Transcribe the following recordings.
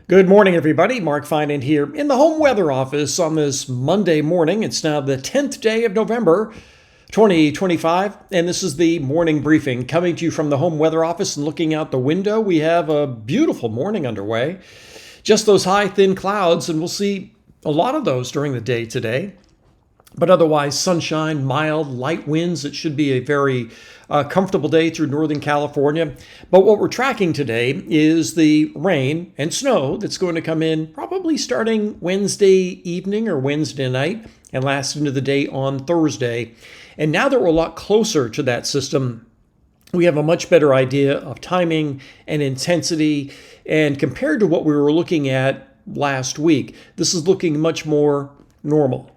Good morning, everybody. Mark Finan here in the home weather office on this Monday morning. It's now the 10th day of November, 2025, and this is the morning briefing coming to you from the home weather office. And looking out the window, we have a beautiful morning underway. Just those high, thin clouds, and we'll see a lot of those during the day today. But otherwise, sunshine, mild, light winds. It should be a very comfortable day through Northern California. But what we're tracking today is the rain and snow that's going to come in probably starting Wednesday evening or Wednesday night and last into the day on Thursday. And now that we're a lot closer to that system, we have a much better idea of timing and intensity. And compared to what we were looking at last week, this is looking much more normal.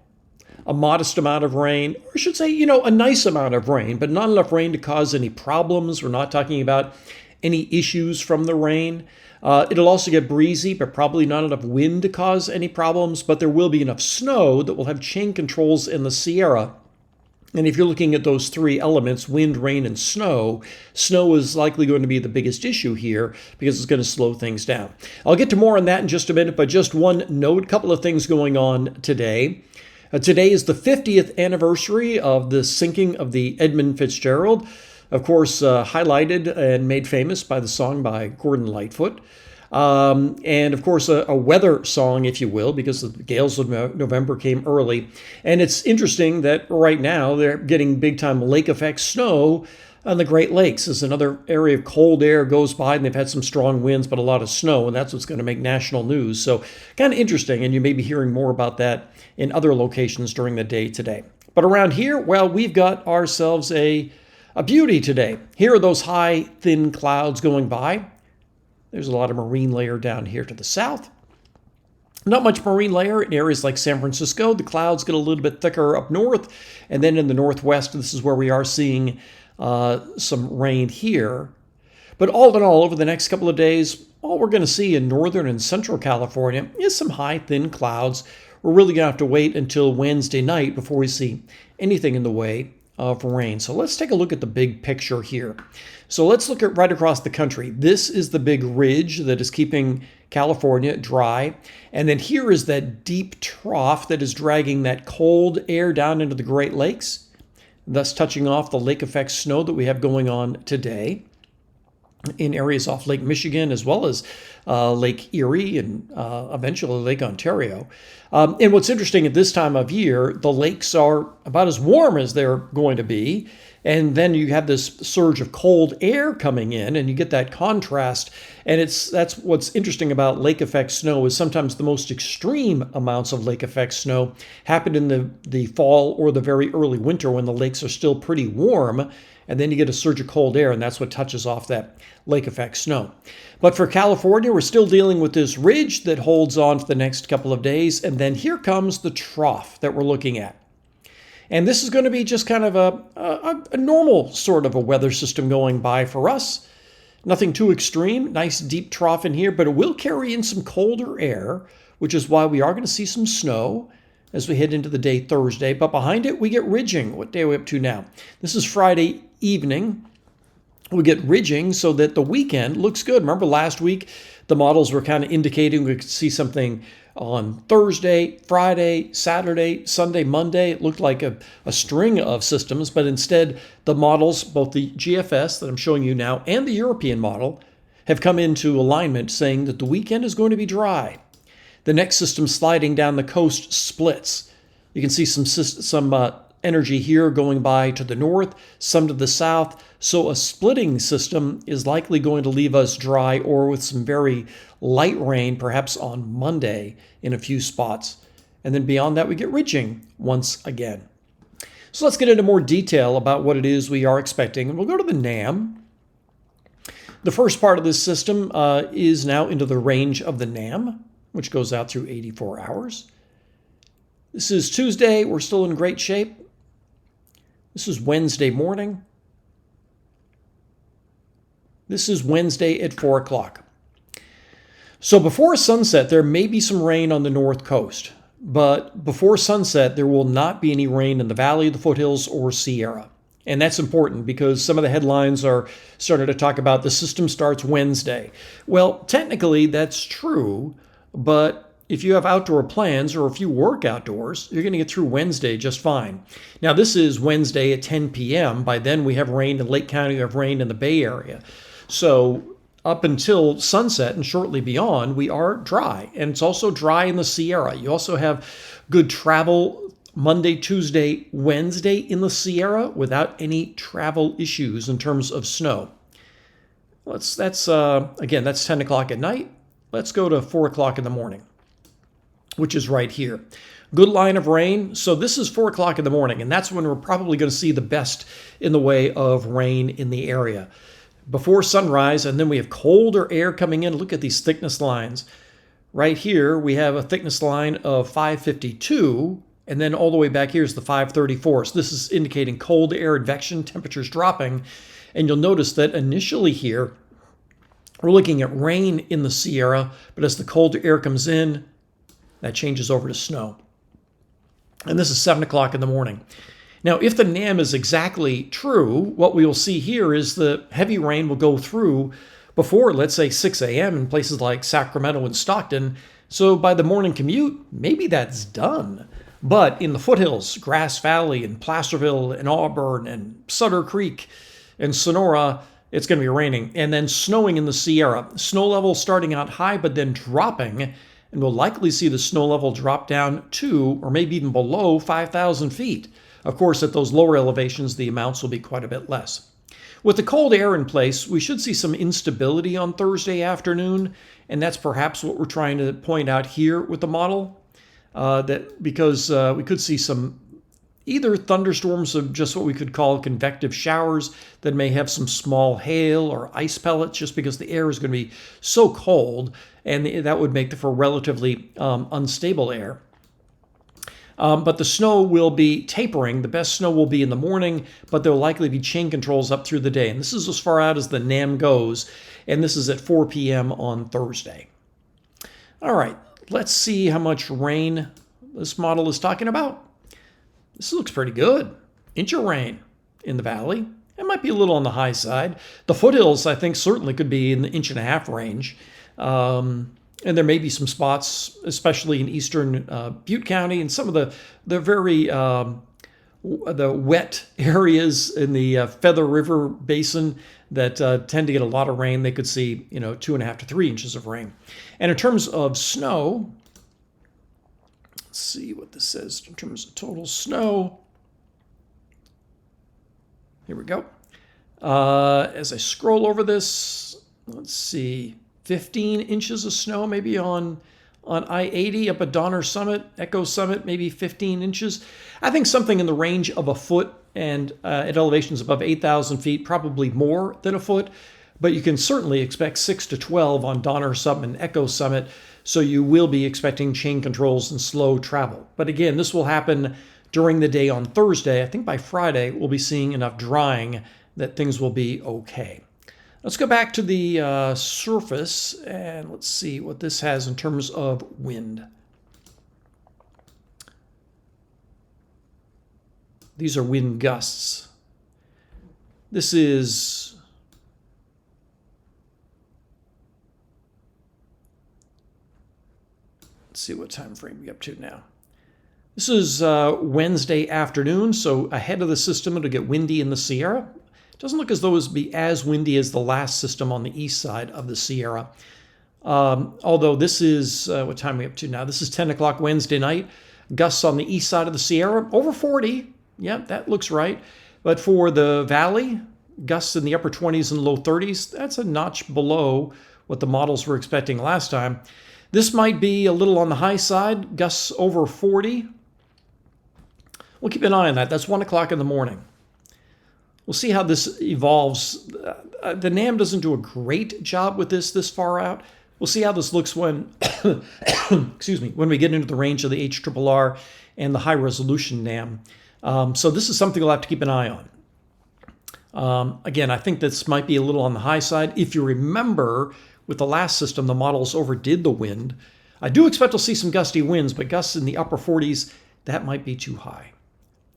A modest amount of rain, or I should say, a nice amount of rain, but not enough rain to cause any problems. We're not talking about any issues from the rain. It'll also get breezy, but probably not enough wind to cause any problems. But there will be enough snow that will have chain controls in the Sierra. And if you're looking at those three elements, wind, rain, and snow, snow is likely going to be the biggest issue here because it's going to slow things down. I'll get to more on that in just a minute, but just one note, a couple of things going on today. Today is the 50th anniversary of the sinking of the Edmund Fitzgerald, of course, highlighted and made famous by the song by Gordon Lightfoot. And of course, a weather song, if you will, because the gales of November came early. And it's interesting that right now they're getting big time lake effect snow on the Great Lakes as another area of cold air goes by, and they've had some strong winds, but a lot of snow, and that's what's going to make national news. So kind of interesting, and you may be hearing more about that in other locations during the day today. But around here, well, we've got ourselves a beauty today. Here are those high, thin clouds going by. There's a lot of marine layer down here to the south. Not much marine layer in areas like San Francisco. The clouds get a little bit thicker up north, and then in the northwest, this is where we are seeing some rain here. But all in all, over the next couple of days, all we're going to see in northern and central California is some high, thin clouds. We're really going to have to wait until Wednesday night before we see anything in the way of rain. So let's take a look at the big picture here. So let's look at right across the country. This is the big ridge that is keeping California dry. And then here is that deep trough that is dragging that cold air down into the Great Lakes, thus touching off the lake effect snow that we have going on today in areas off Lake Michigan, as well as Lake Erie and eventually Lake Ontario. And what's interesting at this time of year, the lakes are about as warm as they're going to be. And then you have this surge of cold air coming in, and you get that contrast. And that's what's interesting about lake effect snow is sometimes the most extreme amounts of lake effect snow happen in the fall or the very early winter when the lakes are still pretty warm. And then you get a surge of cold air, and that's what touches off that lake effect snow. But for California, we're still dealing with this ridge that holds on for the next couple of days. And then here comes the trough that we're looking at. And this is going to be just kind of a normal sort of a weather system going by for us. Nothing too extreme, nice deep trough in here, but it will carry in some colder air, which is why we are going to see some snow as we head into the day Thursday. But behind it, we get ridging. What day are we up to now? This is Friday evening. We get ridging so that the weekend looks good. Remember last week, the models were kind of indicating we could see something on Thursday, Friday, Saturday, Sunday, Monday. It looked like a string of systems, but instead the models, both the GFS that I'm showing you now and the European model, have come into alignment saying that the weekend is going to be dry. The next system sliding down the coast splits. You can see some energy here going by to the north, some to the south. So a splitting system is likely going to leave us dry or with some very light rain, perhaps on Monday in a few spots. And then beyond that, we get ridging once again. So let's get into more detail about what it is we are expecting. And we'll go to the NAM. The first part of this system is now into the range of the NAM, which goes out through 84 hours. This is Tuesday. We're still in great shape. This is Wednesday morning. This is Wednesday at 4 o'clock. So before sunset, there may be some rain on the north coast. But before sunset, there will not be any rain in the valley, the foothills, or Sierra. And that's important because some of the headlines are starting to talk about the system starts Wednesday. Well, technically that's true, but if you have outdoor plans or if you work outdoors, you're going to get through Wednesday just fine. Now, this is Wednesday at 10 p.m. By then, we have rain in Lake County, we have rain in the Bay Area. So up until sunset and shortly beyond, we are dry. And it's also dry in the Sierra. You also have good travel Monday, Tuesday, Wednesday in the Sierra without any travel issues in terms of snow. Again, that's 10 o'clock at night. Let's go to 4 o'clock in the morning, which is right here. Good line of rain. So this is 4 o'clock in the morning, and that's when we're probably going to see the best in the way of rain in the area. Before sunrise, and then we have colder air coming in. Look at these thickness lines. Right here, we have a thickness line of 552, and then all the way back here is the 534. So this is indicating cold air advection, temperatures dropping. And you'll notice that initially here, we're looking at rain in the Sierra, but as the colder air comes in, that changes over to snow. And this is 7 o'clock in the morning. Now, if the NAM is exactly true, what we will see here is the heavy rain will go through before, let's say, 6 a.m. in places like Sacramento and Stockton. So by the morning commute, maybe that's done. But in the foothills, Grass Valley and Placerville and Auburn and Sutter Creek and Sonora, it's going to be raining. And then snowing in the Sierra. Snow level starting out high, but then dropping. And we'll likely see the snow level drop down to, or maybe even below, 5,000 feet. Of course, at those lower elevations, the amounts will be quite a bit less. With the cold air in place, we should see some instability on Thursday afternoon. And that's perhaps what we're trying to point out here with the model. Because we could see some either thunderstorms of just what we could call convective showers that may have some small hail or ice pellets just because the air is going to be so cold, and that would make for relatively unstable air. But the snow will be tapering. The best snow will be in the morning, but there will likely be chain controls up through the day. And this is as far out as the NAM goes, and this is at 4 p.m. on Thursday. All right. Let's see how much rain this model is talking about. This looks pretty good. Inch of rain in the valley. It might be a little on the high side. The foothills, I think, certainly could be in the 1.5-inch range. And there may be some spots, especially in eastern Butte County and some of the very the wet areas in the Feather River Basin that tend to get a lot of rain. They could see, 2.5 to 3 inches of rain. And in terms of snow, let's see what this says in terms of total snow. Here we go. As I scroll over this, let's see, 15 inches of snow maybe on I-80 up at Donner Summit, Echo Summit, maybe 15 inches. I think something in the range of a foot, and at elevations above 8,000 feet, probably more than a foot. But you can certainly expect 6 to 12 on Donner Summit and Echo Summit, so you will be expecting chain controls and slow travel. But again, this will happen during the day on Thursday. I think by Friday, we'll be seeing enough drying that things will be okay. Let's go back to the surface, and let's see what this has in terms of wind. These are wind gusts. This is let's see what time frame we're up to now. This is Wednesday afternoon, so ahead of the system, it'll get windy in the Sierra. It doesn't look as though it would be as windy as the last system on the east side of the Sierra. Although this is, what time are we up to now? This is 10 o'clock Wednesday night. Gusts on the east side of the Sierra, over 40. Yeah, that looks right. But for the valley, gusts in the upper 20s and low 30s. That's a notch below what the models were expecting last time. This might be a little on the high side, gusts over 40. We'll keep an eye on that. That's 1 o'clock in the morning. We'll see how this evolves. The NAM doesn't do a great job with this far out. We'll see how this looks when, excuse me, when we get into the range of the HRRR and the high resolution NAM. So this is something we'll have to keep an eye on. Again, I think this might be a little on the high side. If you remember, with the last system, the models overdid the wind. I do expect to see some gusty winds, but gusts in the upper 40s, that might be too high.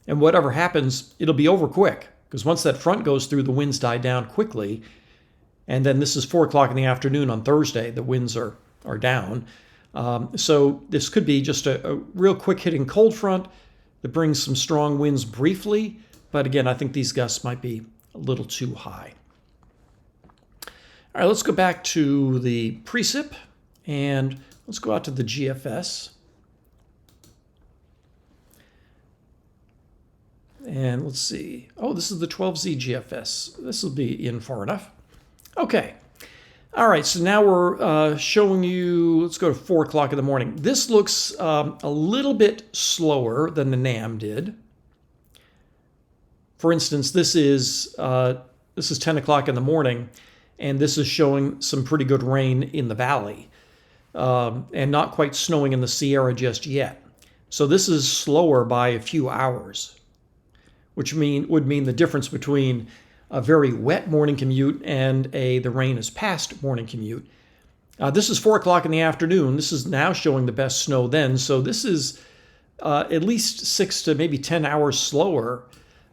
And whatever happens, it'll be over quick, because once that front goes through, the winds die down quickly. And then this is 4 o'clock in the afternoon on Thursday. The winds are down. So this could be just a real quick hitting cold front that brings some strong winds briefly. But again, I think these gusts might be a little too high. All right, let's go back to the precip and let's go out to the GFS. And let's see. Oh, this is the 12Z GFS. This will be in far enough. Okay. All right, so now we're showing you, let's go to 4 o'clock in the morning. This looks a little bit slower than the NAM did. For instance, this is 10 o'clock in the morning, and this is showing some pretty good rain in the valley, and not quite snowing in the Sierra just yet. So this is slower by a few hours, which would mean the difference between a very wet morning commute and the rain is past morning commute. This is 4 o'clock in the afternoon. This is now showing the best snow then. So this is at least 6 to maybe 10 hours slower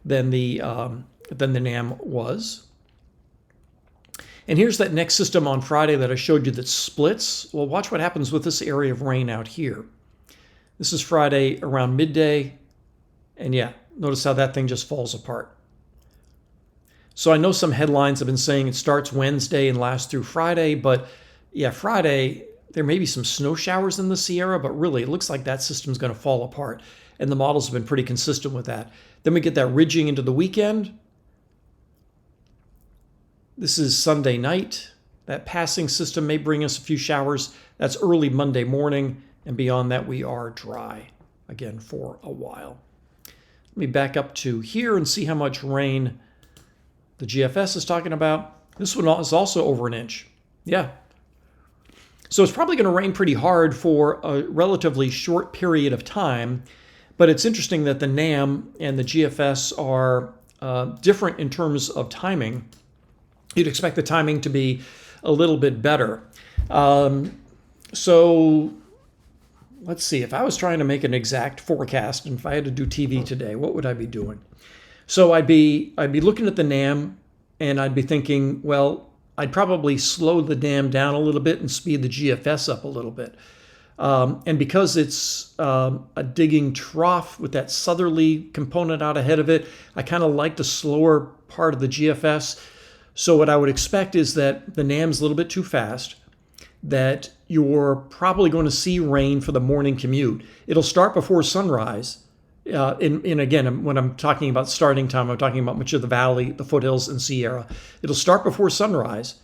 than the NAM was. And here's that next system on Friday that I showed you that splits. Well, watch what happens with this area of rain out here. This is Friday around midday. And yeah, notice how that thing just falls apart. So I know some headlines have been saying it starts Wednesday and lasts through Friday, but yeah, Friday, there may be some snow showers in the Sierra, but really it looks like that system's going to fall apart. And the models have been pretty consistent with that. Then we get that ridging into the weekend. This is Sunday night. That passing system may bring us a few showers. That's early Monday morning. And beyond that, we are dry again for a while. Let me back up to here and see how much rain the GFS is talking about. This one is also over an inch. Yeah. So it's probably going to rain pretty hard for a relatively short period of time. But it's interesting that the NAM and the GFS are different in terms of timing. You'd expect the timing to be a little bit better. So let's see. If I was trying to make an exact forecast, and if I had to do TV today, what would I be doing? So I'd be looking at the NAM, and I'd be thinking, well, I'd probably slow the NAM down a little bit and speed the GFS up a little bit. And because it's a digging trough with that southerly component out ahead of it, I kind of like the slower part of the GFS. So what I would expect is that the NAM's a little bit too fast, that you're probably going to see rain for the morning commute. It'll start before sunrise. Again, when I'm talking about starting time, I'm talking about much of the valley, the foothills, and Sierra. It'll start before sunrise.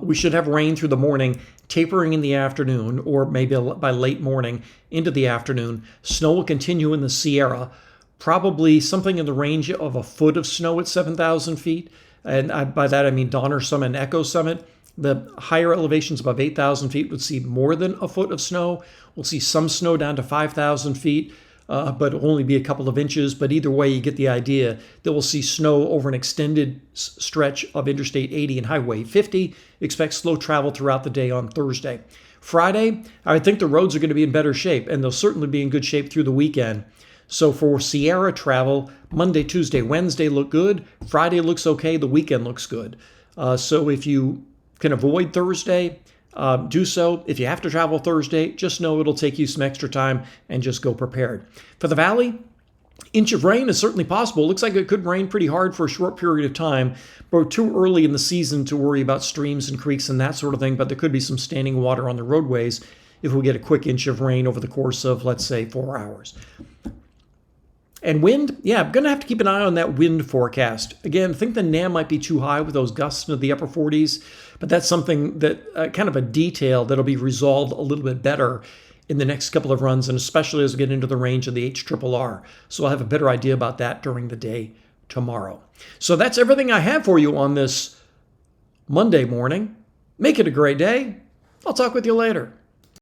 We should have rain through the morning, tapering in the afternoon, or maybe by late morning into the afternoon. Snow will continue in the Sierra, probably something in the range of a foot of snow at 7,000 feet. And by that, I mean Donner Summit and Echo Summit. The higher elevations above 8,000 feet would see more than a foot of snow. We'll see some snow down to 5,000 feet, but it'll only be a couple of inches. But either way, you get the idea that we'll see snow over an extended stretch of Interstate 80 and Highway 50. Expect slow travel throughout the day on Thursday. Friday, I think the roads are going to be in better shape, and they'll certainly be in good shape through the weekend. So for Sierra travel, Monday, Tuesday, Wednesday look good. Friday looks okay. The weekend looks good. So if you can avoid Thursday, do so. If you have to travel Thursday, just know it'll take you some extra time and just go prepared. For the valley, inch of rain is certainly possible. Looks like it could rain pretty hard for a short period of time, but we're too early in the season to worry about streams and creeks and that sort of thing, but there could be some standing water on the roadways if we get a quick inch of rain over the course of, let's say, 4 hours. And wind, yeah, I'm going to have to keep an eye on that wind forecast. Again, I think the NAM might be too high with those gusts into the upper 40s, but that's something that kind of a detail that'll be resolved a little bit better in the next couple of runs, and especially as we get into the range of the HRRR. So I'll have a better idea about that during the day tomorrow. So that's everything I have for you on this Monday morning. Make it a great day. I'll talk with you later.